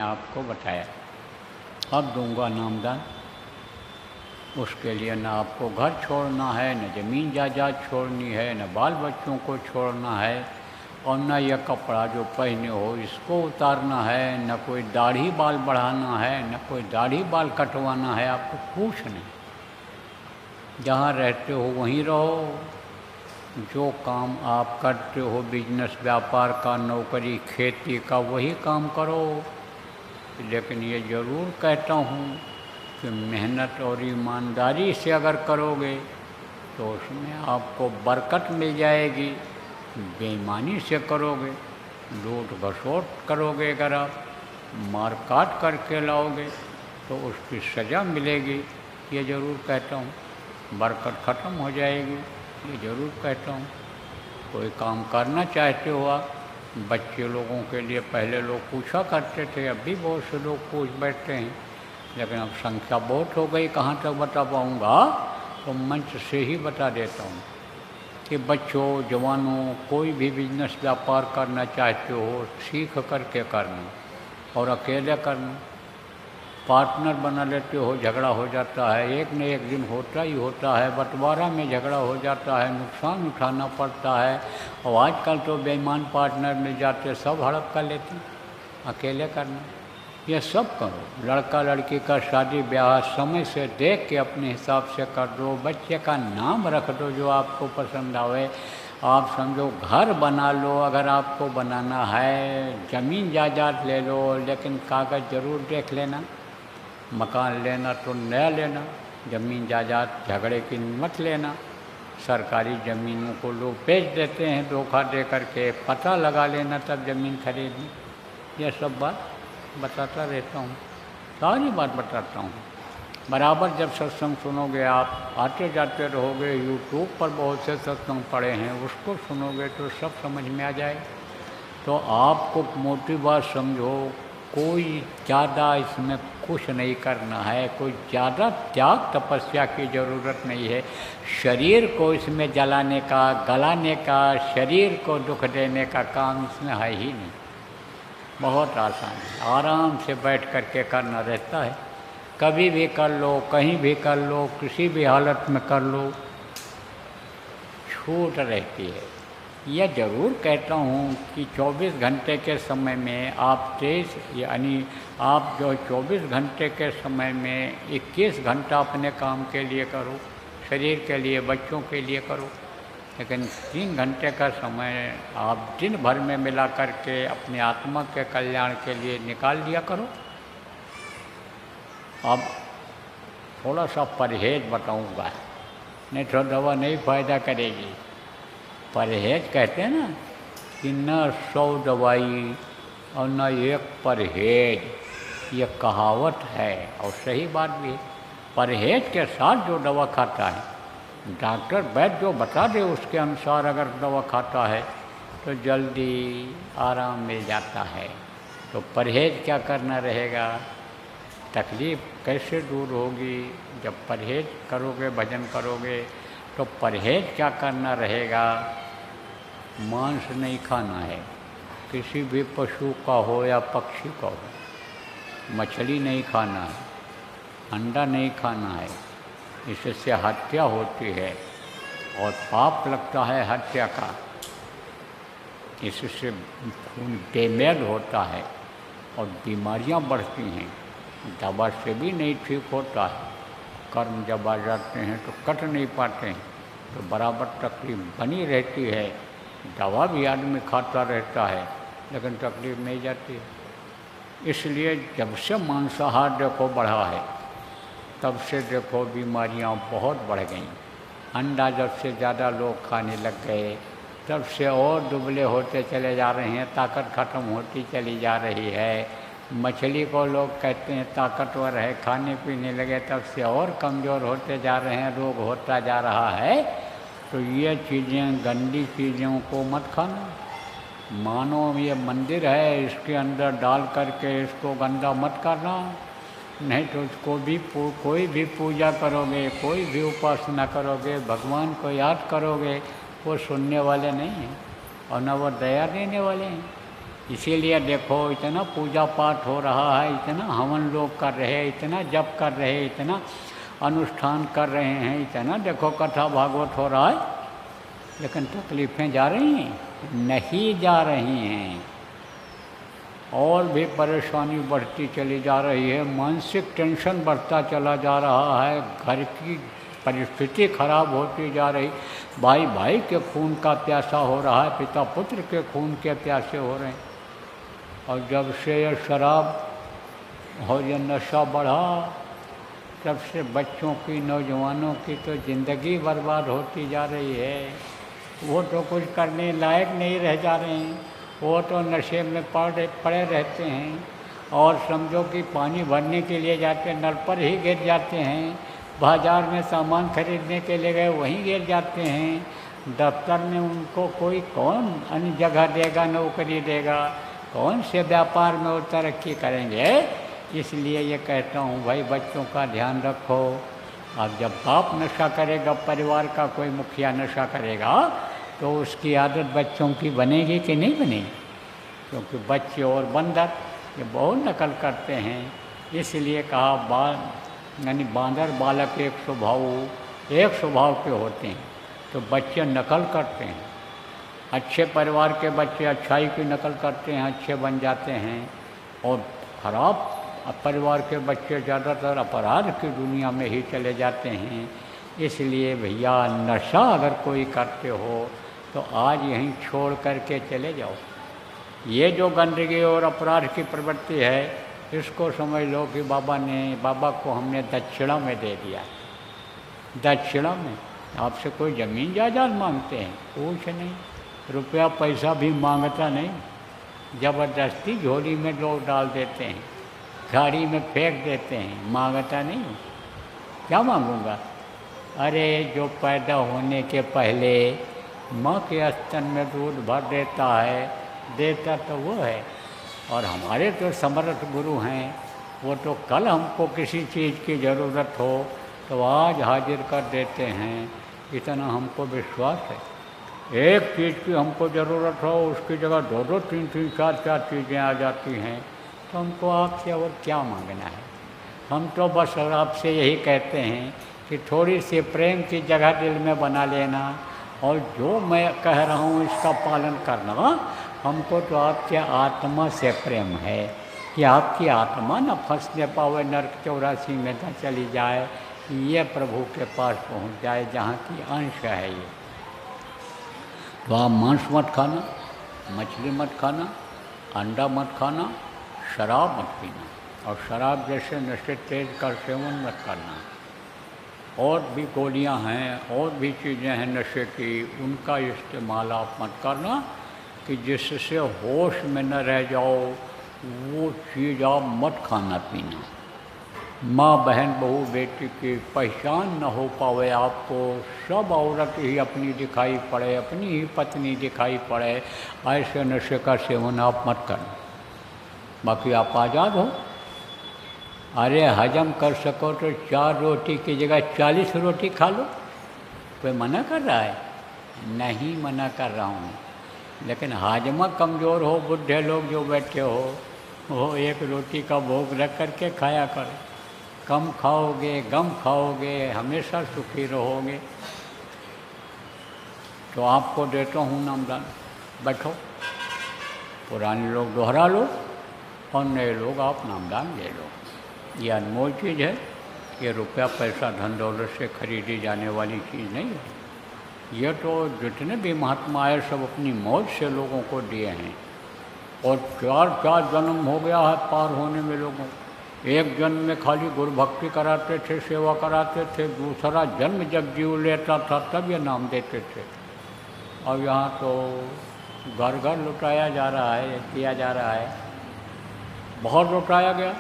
आपको बताया। अब दूंगा नामदान। उसके लिए न आपको घर छोड़ना है, न ज़मीन जायदाद छोड़नी है, न बाल बच्चों को छोड़ना है, और न यह कपड़ा जो पहने हो इसको उतारना है, न कोई दाढ़ी बाल बढ़ाना है, न कोई दाढ़ी बाल कटवाना है। आपको कुछ नहीं। जहाँ रहते हो वहीं रहो। जो काम आप करते हो बिजनेस व्यापार का, नौकरी खेती का, वही काम करो। लेकिन ये ज़रूर कहता हूँ कि मेहनत और ईमानदारी से अगर करोगे तो उसमें आपको बरकत मिल जाएगी। बेईमानी से करोगे, लूट घसोट करोगे, अगर आप मार काट करके लाओगे तो उसकी सज़ा मिलेगी। ये ज़रूर कहता हूँ। बरकत ख़त्म हो जाएगी, ये ज़रूर कहता हूँ। कोई काम करना चाहते हो आप, बच्चे लोगों के लिए पहले लोग पूछा करते थे, अब भी बहुत से लोग पूछ बैठते हैं, लेकिन अब संख्या बहुत हो गई, कहाँ तक बता पाऊँगा। तो मंच से ही बता देता हूँ कि बच्चों, जवानों, कोई भी बिजनेस व्यापार करना चाहते हो सीख करके करना, और अकेले करना। पार्टनर बना लेते हो, झगड़ा हो जाता है, एक न एक दिन होता ही होता है, बंटवारा में झगड़ा हो जाता है, नुकसान उठाना पड़ता है। और आजकल तो बेईमान पार्टनर मिल जाते, सब हड़प कर लेते हैं। अकेले करना, ये सब करो। लड़का लड़की का शादी ब्याह समय से देख के अपने हिसाब से कर दो। बच्चे का नाम रख दो जो आपको पसंद आवे। आप समझो घर बना लो अगर आपको बनाना है, ज़मीन जायदाद ले लो, लेकिन कागज़ ज़रूर देख लेना। मकान लेना तो नया लेना, ज़मीन जायदाद झगड़े की मत लेना। सरकारी ज़मीनों को लोग बेच देते हैं धोखा दे करके, पता लगा लेना तब ज़मीन खरीदनी। यह सब बात बताता रहता हूँ, सारी बात बताता हूँ। बराबर जब सत्संग सुनोगे आप, आते जाते रहोगे, यूट्यूब पर बहुत से सत्संग पड़े हैं, उसको सुनोगे तो सब समझ में आ जाए। तो आपको मोटी बात समझो, कोई ज़्यादा इसमें कुछ नहीं करना है, कोई ज़्यादा त्याग तपस्या की ज़रूरत नहीं है। शरीर को इसमें जलाने का, गलाने का, शरीर को दुख देने का काम इसमें है ही नहीं। बहुत आसान है, आराम से बैठ करके करना रहता है। कभी भी कर लो, कहीं भी कर लो, किसी भी हालत में कर लो, छूट रहती है। यह ज़रूर कहता हूँ कि 24 घंटे के समय में आप 23 यानी आप जो 24 घंटे के समय में 21 घंटा अपने काम के लिए करो, शरीर के लिए, बच्चों के लिए करो, लेकिन 3 घंटे का समय आप दिन भर में मिला करके अपने आत्मा के कल्याण के लिए निकाल दिया करो। अब थोड़ा सा परहेज बताऊंगा, नहीं तो दवा नहीं फ़ायदा करेगी। परहेज कहते हैं ना कि न 100 दवाई और न एक परहेज, ये कहावत है और सही बात भी है। परहेज के साथ जो दवा खाता है, डॉक्टर वैद्य जो बता दे उसके अनुसार अगर दवा खाता है तो जल्दी आराम मिल जाता है। तो परहेज क्या करना रहेगा, तकलीफ़ कैसे दूर होगी। जब परहेज करोगे, भजन करोगे, तो परहेज क्या करना रहेगा, मांस नहीं खाना है, किसी भी पशु का हो या पक्षी का हो। मछली नहीं खाना है, अंडा नहीं खाना है, इससे हत्या होती है और पाप लगता है हत्या का। इससे खून डैमेज होता है और बीमारियां बढ़ती हैं। दवा से भी नहीं ठीक होता है। कर्म जब आ जाते हैं तो कट नहीं पाते हैं, तो बराबर तकलीफ बनी रहती है। दवा भी आदमी खाता रहता है लेकिन तकलीफ नहीं जाती है। इसलिए जब से मांसाहार देखो बढ़ा है, तब से देखो बीमारियां बहुत बढ़ गई। अंडा जब से ज़्यादा लोग खाने लग गए, तब से और दुबले होते चले जा रहे हैं, ताकत ख़त्म होती चली जा रही है। मछली को लोग कहते हैं ताकतवर है, खाने पीने लगे तब से और कमज़ोर होते जा रहे हैं, रोग होता जा रहा है। तो ये चीज़ें, गंदी चीज़ों को मत खाना। मानो ये मंदिर है, इसके अंदर डाल करके इसको गंदा मत करना, नहीं तो उसको भी कोई भी पूजा करोगे, कोई भी उपासना करोगे, भगवान को याद करोगे, वो सुनने वाले नहीं हैं और न वो दया देने वाले हैं। इसीलिए देखो इतना पूजा पाठ हो रहा है, इतना हवन लोग कर रहे हैं, इतना जप कर रहे हैं, इतना अनुष्ठान कर रहे हैं, इतना देखो कथा भागवत हो रहा है, लेकिन तकलीफ़ें जा रही हैं? नहीं जा रही हैं। और भी परेशानी बढ़ती चली जा रही है, मानसिक टेंशन बढ़ता चला जा रहा है, घर की परिस्थिति खराब होती जा रही, भाई भाई के खून का प्यासा हो रहा है, पिता पुत्र के खून के प्यासे हो रहे हैं। और जब से ये शराब और ये नशा बढ़ा, तब से बच्चों की, नौजवानों की तो ज़िंदगी बर्बाद होती जा रही है। वो तो कुछ करने लायक नहीं रह जा रहे हैं, वो तो नशे में पड़े रहते हैं। और समझो कि पानी भरने के लिए जाते नल पर ही गिर जाते हैं, बाज़ार में सामान खरीदने के लिए गए वहीं गिर जाते हैं, दफ्तर में उनको कोई कौन अन्य जगह देगा, नौकरी देगा, कौन से व्यापार में वो तरक्की करेंगे। इसलिए ये कहता हूँ भाई बच्चों का ध्यान रखो। अब जब बाप नशा करेगा, परिवार का कोई मुखिया नशा करेगा, तो उसकी आदत बच्चों की बनेगी कि नहीं बनेगी? क्योंकि बच्चे और बंदर ये बहुत नकल करते हैं। इसलिए कहा यानी बांदर बालक एक स्वभाव के होते हैं, तो बच्चे नकल करते हैं। अच्छे परिवार के बच्चे अच्छाई की नकल करते हैं, अच्छे बन जाते हैं, और खराब परिवार के बच्चे ज़्यादातर अपराध की दुनिया में ही चले जाते हैं। इसलिए भैया नशा अगर कोई करते हो तो आज यहीं छोड़ करके चले जाओ। ये जो गंदगी और अपराध की प्रवृत्ति है, इसको समझ लो कि बाबा को हमने दक्षिणा में दे दिया। दक्षिणा में आपसे कोई ज़मीन जायदाद मांगते हैं? कुछ नहीं, रुपया पैसा भी मांगता नहीं, ज़बरदस्ती झोली में लोग डाल देते हैं, गाड़ी में फेंक देते हैं, मांगता नहीं। क्या मांगूंगा? अरे जो पैदा होने के पहले माँ के स्तन में दूध भर देता है, देता तो वो है। और हमारे तो समर्थ गुरु हैं, वो तो कल हमको किसी चीज़ की ज़रूरत हो तो आज हाजिर कर देते हैं, इतना हमको विश्वास है। एक चीज़ की हमको ज़रूरत हो, उसकी जगह 2-2, 3-3, 4-4 चीज़ें आ जाती हैं, तो हमको आपसे और क्या मांगना है? हम तो बस आपसे यही कहते हैं कि थोड़ी सी प्रेम की जगह दिल में बना लेना, और जो मैं कह रहा हूँ इसका पालन करना। हमको तो आपके आत्मा से प्रेम है कि आपकी आत्मा न फंसने पावे नरक 84 में न चली जाए, ये प्रभु के पास पहुँच जाए जहाँ की अंश है ये। तो आप मांस मत खाना, मछली मत खाना, अंडा मत खाना, शराब मत पीना, और शराब जैसे नशे तेज का सेवन मत करना। और भी गोलियां हैं, और भी चीज़ें हैं नशे की, उनका इस्तेमाल आप मत करना कि जिससे होश में न रह जाओ, वो चीज़ आप मत खाना पीना। माँ बहन बहू बेटी की पहचान न हो पावे आपको, सब औरत ही अपनी दिखाई पड़े, अपनी ही पत्नी दिखाई पड़े, ऐसे नशे का सेवन आप मत करना। बाकी आप आज़ाद हो। अरे हजम कर सको तो 4 रोटी की जगह 40 रोटी खा लो। कोई मना कर रहा है? नहीं मना कर रहा हूँ, लेकिन हाजमा कमज़ोर हो, बुढ़े लोग जो बैठे हो, वो 1 रोटी का भोग रख करके खाया करो। कम खाओगे, गम खाओगे, हमेशा सुखी रहोगे। तो आपको देता हूँ नामदान, बैठो। पुराने लोग दोहरा लो और नए लोग आप नामदान ले लो। ये अनमोल चीज़ है, ये रुपया पैसा धन दौलत से खरीदी जाने वाली चीज़ नहीं है। ये तो जितने भी महात्मा आए सब अपनी मौज से लोगों को दिए हैं, और 4-4 जन्म हो गया है पार होने में लोगों। एक जन्म में खाली गुरु भक्ति कराते थे, सेवा कराते थे, दूसरा जन्म जब जीव लेता था तब ये नाम देते थे। और यहाँ तो घर घर लुटाया जा रहा है, किया जा रहा है, बहुत लुटाया गया,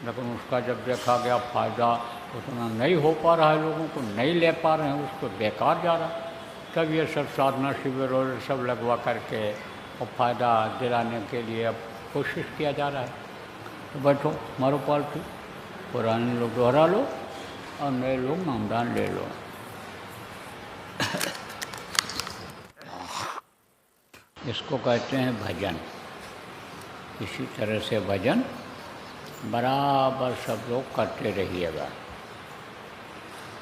लेकिन उसका जब देखा गया फ़ायदा उतना नहीं हो पा रहा है, लोगों को नहीं ले पा रहे हैं, उसको बेकार जा रहा, तब ये सब साधना शिविर और सब लगवा करके और फ़ायदा दिलाने के लिए अब कोशिश किया जा रहा है। तो बैठो, मारो पालतू, पुराने लोग दोहरा लो और नए लोग नामदान ले लो। इसको कहते हैं भजन। इसी तरह से भजन बराबर सब लोग करते रहिएगा।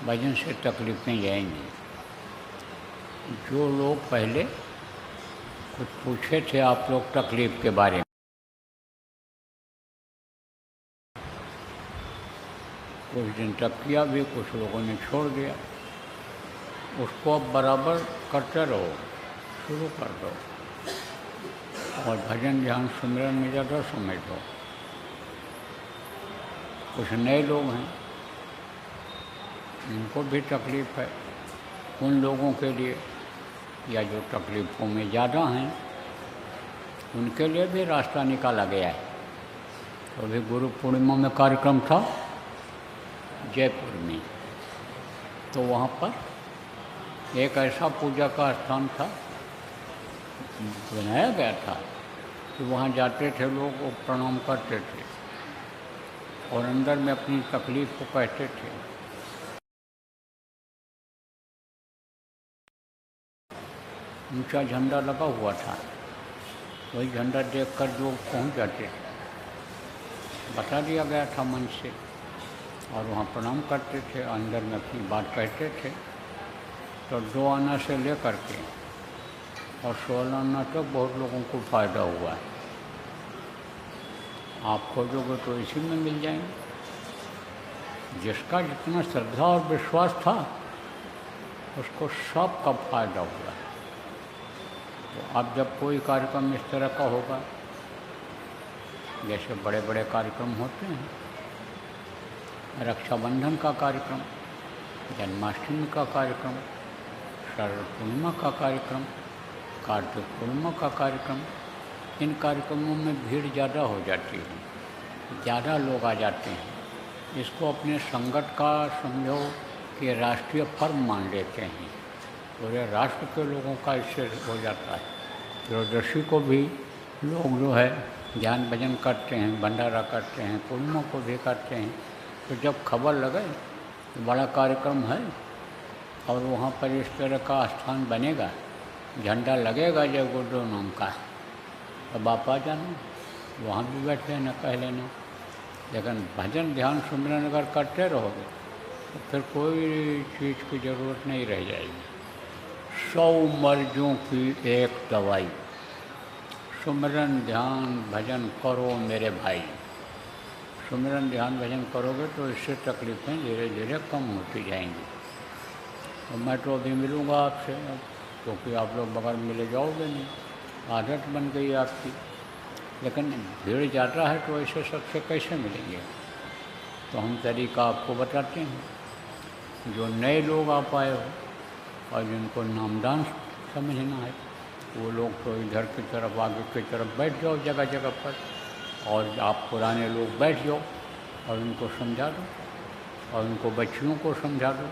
भजन से तकलीफ़ें जाएंगी। जो लोग पहले कुछ पूछे थे आप लोग तकलीफ़ के बारे में, कुछ दिन तक किया भी, कुछ लोगों ने छोड़ दिया, उसको अब बराबर करते रहो, शुरू कर दो और भजन ध्यान सुमिरन में ज़्यादा समय दो। कुछ नए लोग हैं, उनको भी तकलीफ़ है। उन लोगों के लिए या जो तकलीफ़ों में ज़्यादा हैं उनके लिए भी रास्ता निकाला गया है। तो अभी गुरु पूर्णिमा में कार्यक्रम था जयपुर में, तो वहाँ पर एक ऐसा पूजा का स्थान था, बनाया गया था कि वहाँ जाते थे लोग और प्रणाम करते थे और अंदर में अपनी तकलीफ़ को कहते थे। ऊंचा झंडा लगा हुआ था, वही झंडा देखकर जो पहुंच जाते थे, बता दिया गया था मन से, और वहाँ प्रणाम करते थे, अंदर में अपनी बात कहते थे। तो 2 आना से लेकर के और 16 आना तक बहुत लोगों को फ़ायदा हुआ है। आप खोजोगे तो इसी में मिल जाएंगे। जिसका जितना श्रद्धा और विश्वास था उसको सब का फायदा हुआ। तो अब जब कोई कार्यक्रम इस तरह का होगा, जैसे बड़े बड़े कार्यक्रम होते हैं, रक्षाबंधन का कार्यक्रम, जन्माष्टमी का कार्यक्रम, शरद पूर्णिमा का कार्यक्रम, कार्तिक पूर्णिमा का कार्यक्रम, इन कार्यक्रमों में भीड़ ज़्यादा हो जाती है, ज़्यादा लोग आ जाते हैं। इसको अपने संगत का समझो कि राष्ट्रीय पर्व मान लेते हैं। पूरे राष्ट्र के लोगों का इससे हो जाता है। त्रयोदशी को भी लोग जो है ध्यान भजन करते हैं, भंडारा करते हैं, पूर्णिमा को भी करते हैं। तो जब खबर लगे तो बड़ा कार्यक्रम है और वहाँ पर इस तरह का स्थान बनेगा, झंडा लगेगा जय गुरुदेव नाम का, तब आप आ जाना, वहाँ भी बैठ लेना, कह लेना। लेकिन भजन ध्यान सुमिरन अगर करते रहोगे तो फिर कोई चीज़ की ज़रूरत नहीं रह जाएगी। 100 मर्जों की एक दवाई, सुमिरन ध्यान भजन करो मेरे भाई। सुमिरन ध्यान भजन करोगे तो इससे तकलीफ़ें धीरे धीरे कम होती जाएंगी। और मैं तो अभी मिलूँगा आपसे, क्योंकि आप लोग बगैर मिले जाओगे नहीं, आदत बन गई आपकी। लेकिन भीड़ ज़्यादा है तो ऐसे सबसे कैसे मिलेंगे? तो हम तरीका आपको बताते हैं। जो नए लोग आप आए हो और जिनको नामदान समझना है, वो लोग तो इधर की तरफ आगे की तरफ बैठ जाओ जगह जगह पर, और आप पुराने लोग बैठ जाओ और उनको समझा दो, और उनको बच्चियों को समझा दो,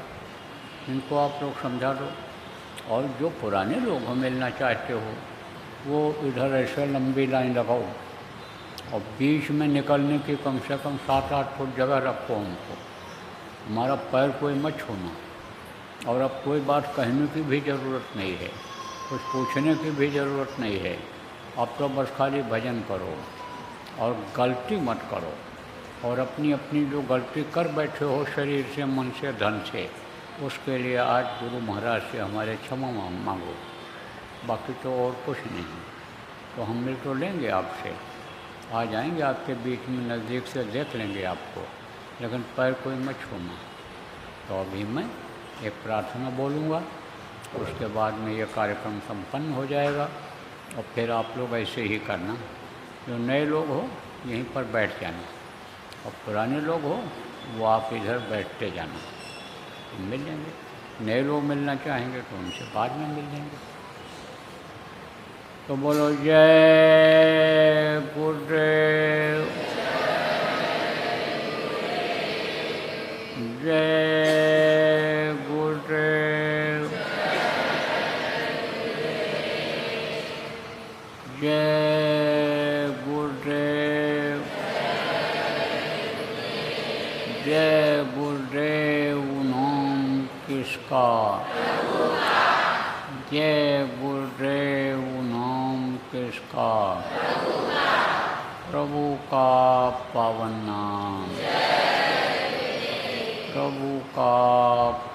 इनको आप लोग समझा दो। और जो पुराने लोग हो मिलना चाहते हो, वो इधर ऐसे लंबी लाइन लगाओ और बीच में निकलने की कम से कम 7-8 फुट जगह रखो हमको। हमारा पैर कोई मत छूना। और अब कोई बात कहने की भी ज़रूरत नहीं है, कुछ पूछने की भी ज़रूरत नहीं है। अब तो बस खाली भजन करो और गलती मत करो। और अपनी अपनी जो गलती कर बैठे हो शरीर से, मन से, धन से, उसके लिए आज गुरु महाराज से हमारे क्षमा मांगो। बाकी तो और कुछ नहीं। तो हम मिल तो लेंगे आपसे, आ जाएंगे आपके बीच में, नज़दीक से देख लेंगे आपको, लेकिन पैर कोई मत छूना। तो अभी मैं एक प्रार्थना बोलूँगा, उसके बाद में ये कार्यक्रम संपन्न हो जाएगा। और फिर आप लोग ऐसे ही करना। जो नए लोग हो यहीं पर बैठ जाना, और पुराने लोग हो वो आप इधर बैठते जाना, मिल लेंगे। नए लोग मिलना चाहेंगे तो उनसे बाद में मिल लेंगे। तो बोलो जय गुरुदेव, जय गुरुदेव, जय गुरुदेव, जय गुरुदेव नाम किसका, जय गुरुदेव नाम किसका, प्रभु का पावन नाम, प्रभु का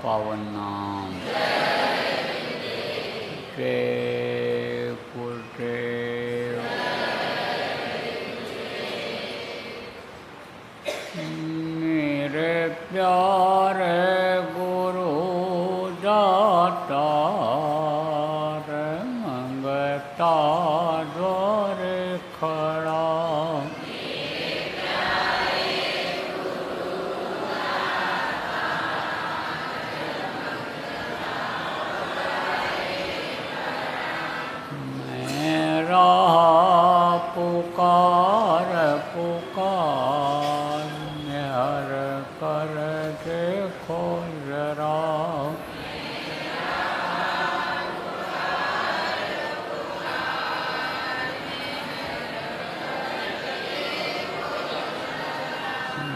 पावन नाम। जय गुरुदेव। मेरे प्यारे गुरु दातार, मंगता द्वार खड़ा। मेरा पुकार पुकार, निहर कर देखो जरा।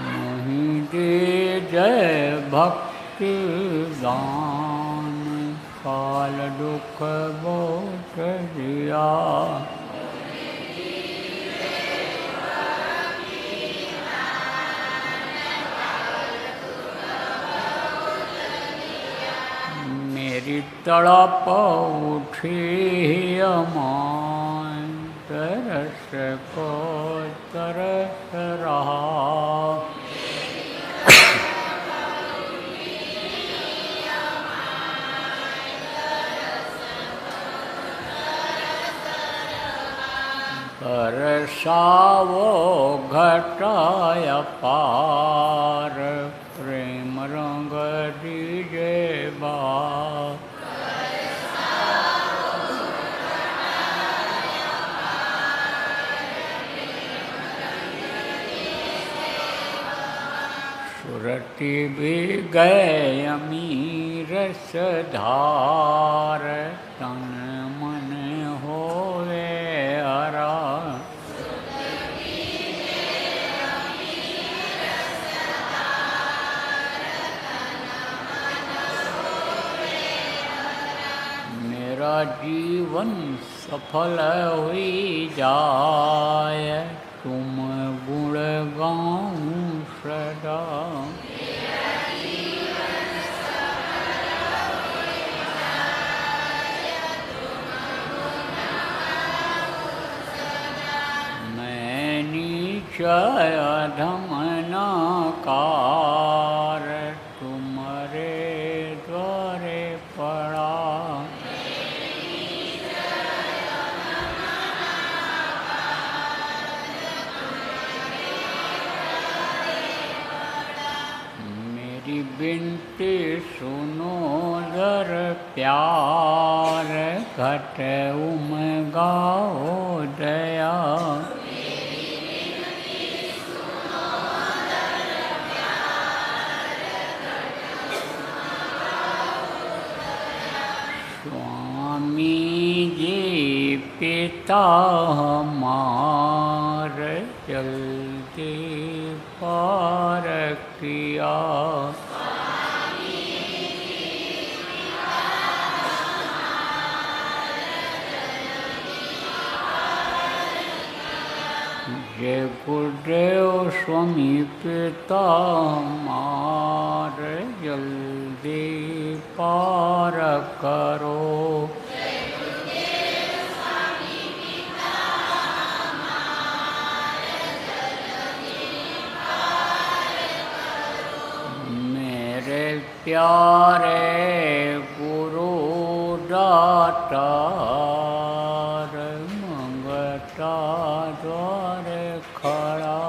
नहीं दीजय भक्ति दान, काल दुख बहुत दिया। मेरी तड़प उठी अमान, तरस को तरस रहा। बरसावो घटाय पार, प्रेम रंग दीजे बा। सुरति भी गए अमीर सधार, तन मन होवे हरा। मेरा जीवन सफल हुई जाए, तुम गुण गाऊं सदा। मैं नीचय अधम नाकार, तुम्हारे द्वारे पड़ा। बिनती सुनो दर प्यार, घट उमगाओ दया। स्वामी जी पिता हमार, जल्दी पार किया। जय गुरुदेव स्वामी पिता हमार, जल्दी पार करो। मेरे प्यारे गुरु दातार, मंगता द्वार खड़ा।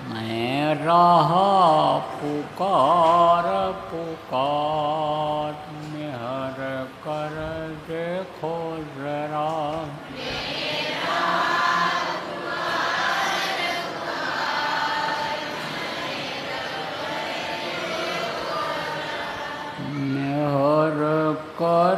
मैं रहा पुकार पुकार, निहर कर देखो जरा। निहर कर